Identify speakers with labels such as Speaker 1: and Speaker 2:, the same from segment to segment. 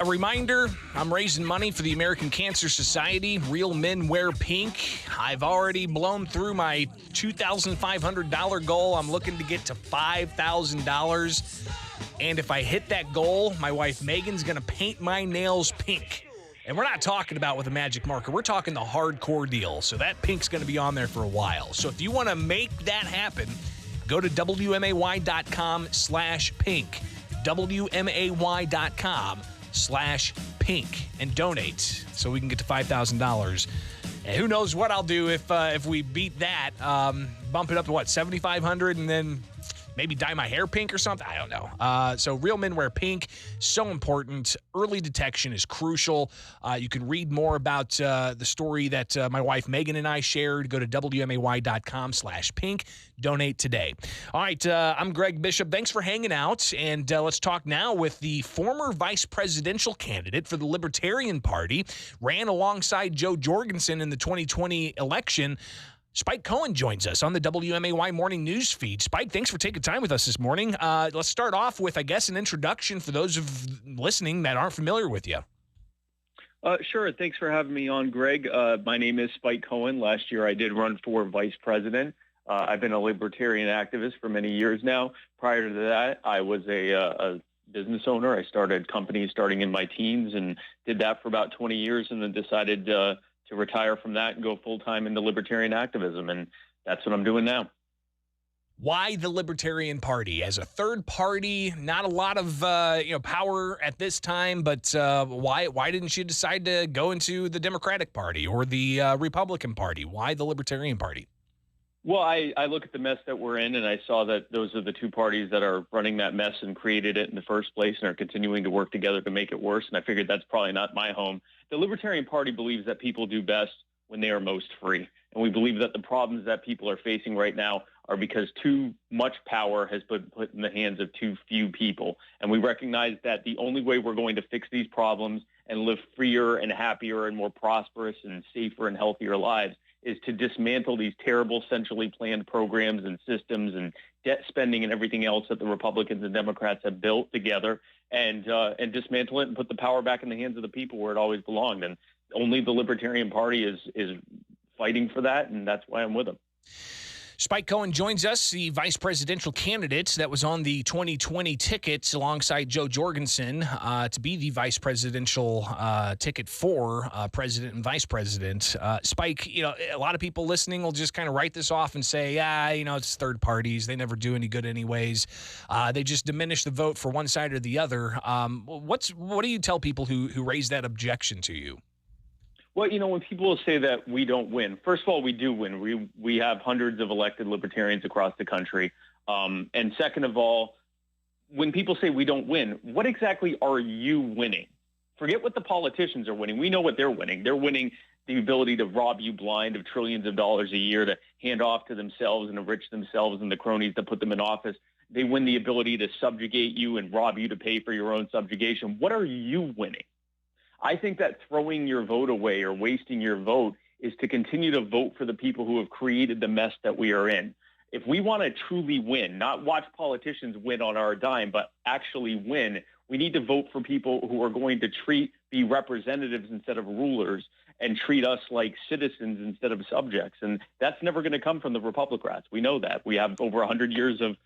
Speaker 1: A reminder, I'm raising money for the American Cancer Society. Real Men Wear Pink. I've already blown through my $2,500 goal. I'm looking to get to $5,000. And if I hit that goal, my wife Megan's going to paint my nails pink. And we're not talking about with a magic marker. We're talking the hardcore deal. So that pink's going to be on there for a while. So if you want to make that happen, go to WMAY.com/pink. WMAY.com/pink and donate so we can get to $5,000. And who knows what I'll do if we beat that, bump it up to what, $7,500, and then maybe dye my hair pink or something. I don't know. So Real Men Wear Pink, so important. Early detection is crucial. You can read more about the story that my wife Megan and I shared. Go to WMAY.com/pink. Donate today. All right, I'm Greg Bishop. Thanks for hanging out. And let's talk now with the former vice presidential candidate for the Libertarian Party. Ran alongside Joe Jorgensen in the 2020 election. Spike Cohen joins us on the WMAY morning news feed. Spike, thanks for taking time with us this morning. Let's start off with, I guess, an introduction for those listening that aren't familiar with you.
Speaker 2: Sure. Thanks for having me on, Greg. My name is Spike Cohen. Last year, I did run for vice president. I've been a libertarian activist for many years now. Prior to that, I was a business owner. I started companies starting in my teens and did that for about 20 years and then decided to retire from that and go full-time into libertarian activism, and that's what I'm doing now.
Speaker 1: Why the Libertarian Party? As a third party, not a lot of power at this time, but why didn't you decide to go into the Democratic Party or the Republican Party? Why the Libertarian Party?
Speaker 2: Well, I look at the mess that we're in, and I saw that those are the two parties that are running that mess and created it in the first place and are continuing to work together to make it worse, and I figured that's probably not my home. The Libertarian Party believes that people do best when they are most free, and we believe that the problems that people are facing right now are because too much power has been put in the hands of too few people, and we recognize that the only way we're going to fix these problems and live freer and happier and more prosperous and safer and healthier lives is to dismantle these terrible centrally planned programs and systems and debt spending and everything else that the Republicans and Democrats have built together and dismantle it and put the power back in the hands of the people where it always belonged. And only the Libertarian Party is fighting for that, and that's why I'm with them.
Speaker 1: Spike Cohen joins us, the vice presidential candidate that was on the 2020 ticket alongside Joe Jorgensen to be the vice presidential ticket for president and vice president. Spike, a lot of people listening will just kind of write this off and say, it's third parties. They never do any good anyways. They just diminish the vote for one side or the other. What do you tell people who raise that objection to you?
Speaker 2: Well, when people say that we don't win, first of all, we do win. We have hundreds of elected libertarians across the country. And second of all, when people say we don't win, what exactly are you winning? Forget what the politicians are winning. We know what they're winning. They're winning the ability to rob you blind of trillions of dollars a year to hand off to themselves and enrich themselves and the cronies that put them in office. They win the ability to subjugate you and rob you to pay for your own subjugation. What are you winning? I think that throwing your vote away or wasting your vote is to continue to vote for the people who have created the mess that we are in. If we want to truly win, not watch politicians win on our dime, but actually win, we need to vote for people who are going to be representatives instead of rulers and treat us like citizens instead of subjects. And that's never going to come from the Republicrats. We know that. We have over 100 years of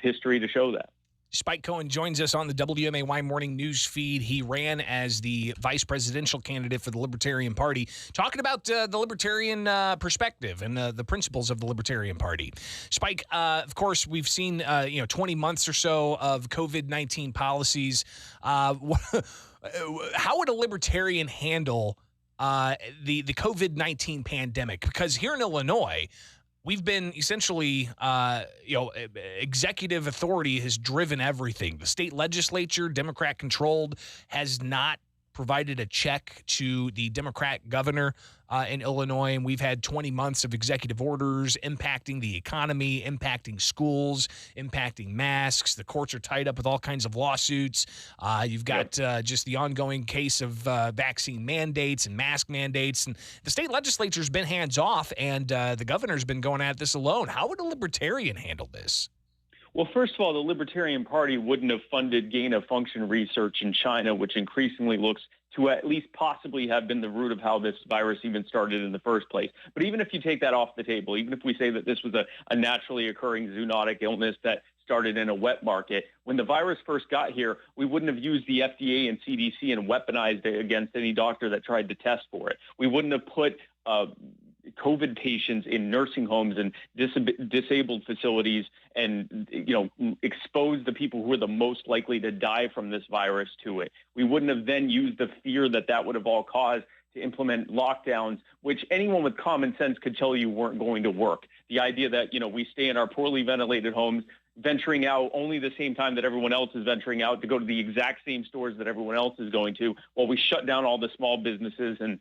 Speaker 2: history to show that.
Speaker 1: Spike Cohen joins us on the WMAY morning news feed. He ran as the vice presidential candidate for the Libertarian Party, talking about the libertarian perspective and the principles of the Libertarian Party. Spike, of course, we've seen 20 months or so of COVID-19 policies. How would a libertarian handle the COVID-19 pandemic? Because here in Illinois, we've been essentially, executive authority has driven everything. The state legislature, Democrat-controlled, has not provided a check to the Democrat governor in Illinois, and we've had 20 months of executive orders impacting the economy, impacting schools, impacting masks. The courts are tied up with all kinds of lawsuits. You've got just the ongoing case of vaccine mandates and mask mandates, and the state legislature's been hands-off, and the governor's been going at this alone. How would a libertarian handle this?
Speaker 2: Well, first of all, the Libertarian Party wouldn't have funded gain-of-function research in China, which increasingly looks to at least possibly have been the root of how this virus even started in the first place. But even if you take that off the table, even if we say that this was a naturally occurring zoonotic illness that started in a wet market, when the virus first got here, we wouldn't have used the FDA and CDC and weaponized it against any doctor that tried to test for it. We wouldn't have put COVID patients in nursing homes and disabled facilities and, expose the people who are the most likely to die from this virus to it. We wouldn't have then used the fear that would have all caused to implement lockdowns, which anyone with common sense could tell you weren't going to work. The idea that, we stay in our poorly ventilated homes, venturing out only the same time that everyone else is venturing out to go to the exact same stores that everyone else is going to, while we shut down all the small businesses and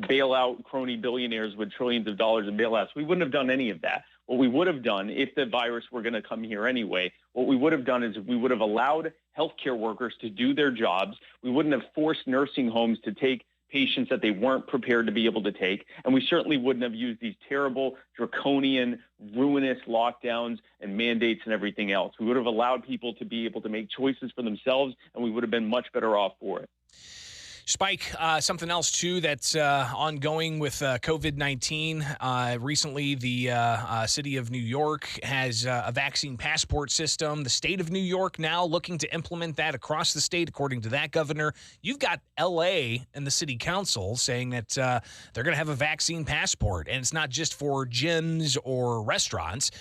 Speaker 2: bail out crony billionaires with trillions of dollars in bailouts. We wouldn't have done any of that. What we would have done, if the virus were going to come here anyway, what we would have done is we would have allowed healthcare workers to do their jobs. We wouldn't have forced nursing homes to take patients that they weren't prepared to be able to take. And we certainly wouldn't have used these terrible, draconian, ruinous lockdowns and mandates and everything else. We would have allowed people to be able to make choices for themselves, and we would have been much better off for it.
Speaker 1: Spike, something else, too, that's ongoing with COVID-19. Recently, the city of New York has a vaccine passport system. The state of New York now looking to implement that across the state, according to that governor. You've got L.A. and the city council saying that they're going to have a vaccine passport, and it's not just for gyms or restaurants.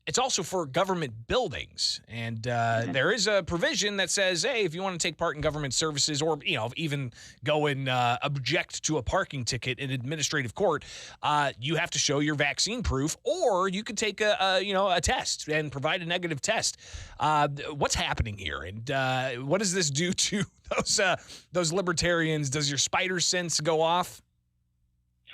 Speaker 1: It's also for government buildings. And there is a provision that says, hey, if you want to take part in government services or, even go and object to a parking ticket in administrative court, you have to show your vaccine proof, or you could take a test and provide a negative test. What's happening here? And what does this do to those libertarians? Does your spider sense go off?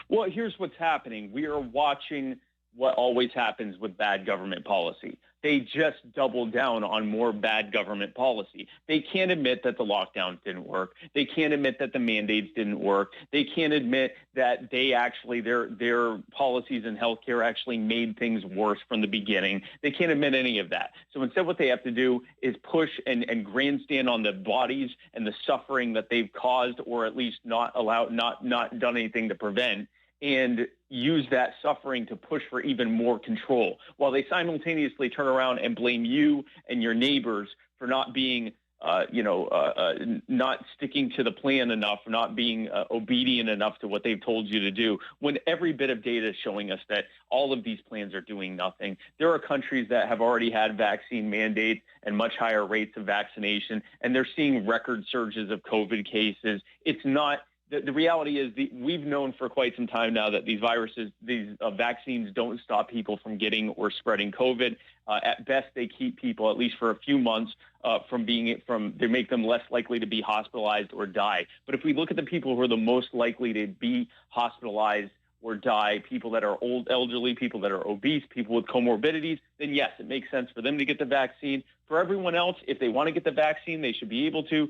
Speaker 2: Well, here's what's happening. We are watching what always happens with bad government policy. They just double down on more bad government policy. They can't admit that the lockdowns didn't work. They can't admit that the mandates didn't work. They can't admit that their policies in healthcare actually made things worse from the beginning. They can't admit any of that. So instead what they have to do is push and grandstand on the bodies and the suffering that they've caused, or at least not done anything to prevent, and use that suffering to push for even more control, while they simultaneously turn around and blame you and your neighbors for not being, not sticking to the plan enough, not being obedient enough to what they've told you to do, when every bit of data is showing us that all of these plans are doing nothing. There are countries that have already had vaccine mandates and much higher rates of vaccination, and they're seeing record surges of COVID cases. It's not... The reality is we've known for quite some time now that these vaccines don't stop people from getting or spreading COVID. At best, they keep people, at least for a few months, they make them less likely to be hospitalized or die. But if we look at the people who are the most likely to be hospitalized or die, people that are old, elderly, people that are obese, people with comorbidities, then yes, it makes sense for them to get the vaccine. For everyone else, if they want to get the vaccine, they should be able to.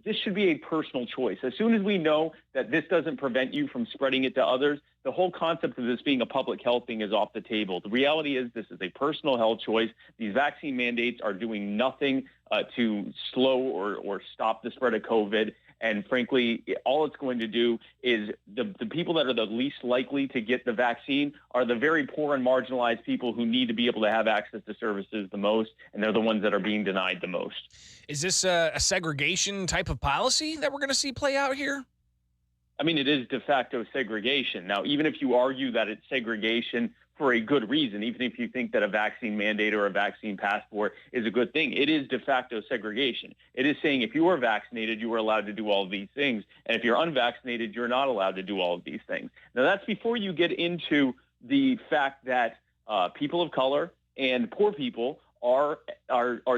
Speaker 2: This should be a personal choice. As soon as we know that this doesn't prevent you from spreading it to others, the whole concept of this being a public health thing is off the table. The reality is this is a personal health choice. These vaccine mandates are doing nothing to slow or stop the spread of COVID. And frankly, all it's going to do is the people that are the least likely to get the vaccine are the very poor and marginalized people who need to be able to have access to services the most, and they're the ones that are being denied the most.
Speaker 1: Is this a segregation type of policy that we're going to see play out here?
Speaker 2: I mean, it is de facto segregation. Now, even if you argue that it's segregation for a good reason, even if you think that a vaccine mandate or a vaccine passport is a good thing, it is de facto segregation. It is saying if you are vaccinated, you are allowed to do all of these things. And if you're unvaccinated, you're not allowed to do all of these things. Now, that's before you get into the fact that people of color and poor people are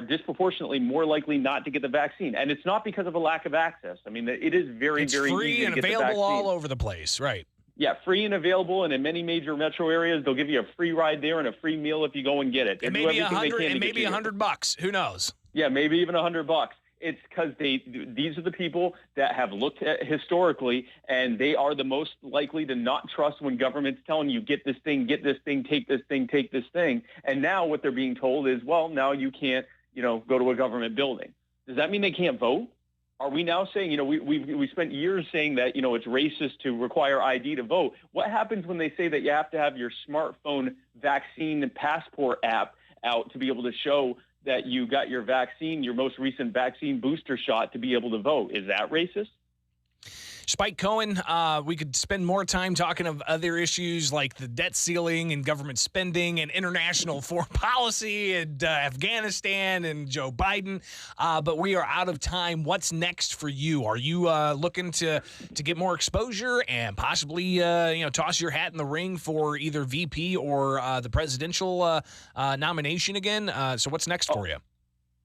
Speaker 2: disproportionately more likely not to get the vaccine. And it's not because of a lack of access. I mean, it is very, very easy to get the vaccine. It's free and available all
Speaker 1: over the place, right?
Speaker 2: Yeah, free and available, and in many major metro areas, they'll give you a free ride there and a free meal if you go and get it.
Speaker 1: And maybe $100 bucks. Who knows?
Speaker 2: Yeah, maybe even $100. It's because these are the people that have looked at historically, and they are the most likely to not trust when government's telling you, get this thing, take this thing, take this thing. And now what they're being told is, well, now you can't, go to a government building. Does that mean they can't vote? Are we now saying, we spent years saying that, it's racist to require ID to vote? What happens when they say that you have to have your smartphone vaccine passport app out to be able to show that you got your vaccine, your most recent vaccine booster shot to be able to vote? Is that racist?
Speaker 1: Spike Cohen, we could spend more time talking of other issues like the debt ceiling and government spending and international foreign policy and Afghanistan and Joe Biden, but we are out of time. What's next for you? Are you looking to get more exposure and possibly toss your hat in the ring for either VP or the presidential nomination again? So what's next for you?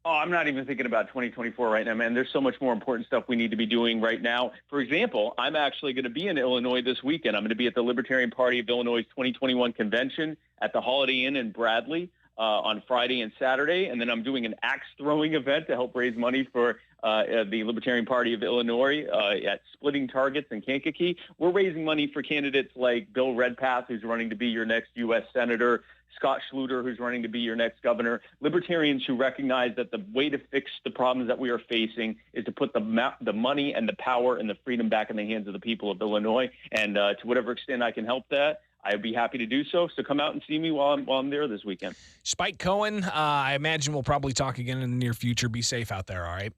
Speaker 2: Oh, I'm not even thinking about 2024 right now, man. There's so much more important stuff we need to be doing right now. For example, I'm actually going to be in Illinois this weekend. I'm going to be at the Libertarian Party of Illinois' 2021 convention at the Holiday Inn in Bradley on Friday and Saturday. And then I'm doing an axe-throwing event to help raise money for the Libertarian Party of Illinois at Splitting Targets in Kankakee. We're raising money for candidates like Bill Redpath, who's running to be your next U.S. Senator, Scott Schluter, who's running to be your next governor, libertarians who recognize that the way to fix the problems that we are facing is to put the money and the power and the freedom back in the hands of the people of Illinois. And to whatever extent I can help that, I'd be happy to do so. So come out and see me while I'm there this weekend.
Speaker 1: Spike Cohen, I imagine we'll probably talk again in the near future. Be safe out there, all right?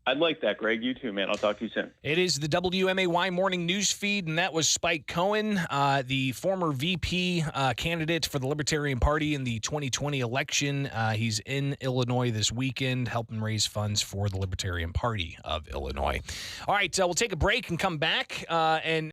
Speaker 2: I'd like that, Greg. You too, man. I'll talk to you soon.
Speaker 1: It is the WMAY morning news feed, and that was Spike Cohen, the former VP candidate for the Libertarian Party in the 2020 election. He's in Illinois this weekend, helping raise funds for the Libertarian Party of Illinois. All right, we'll take a break and come back and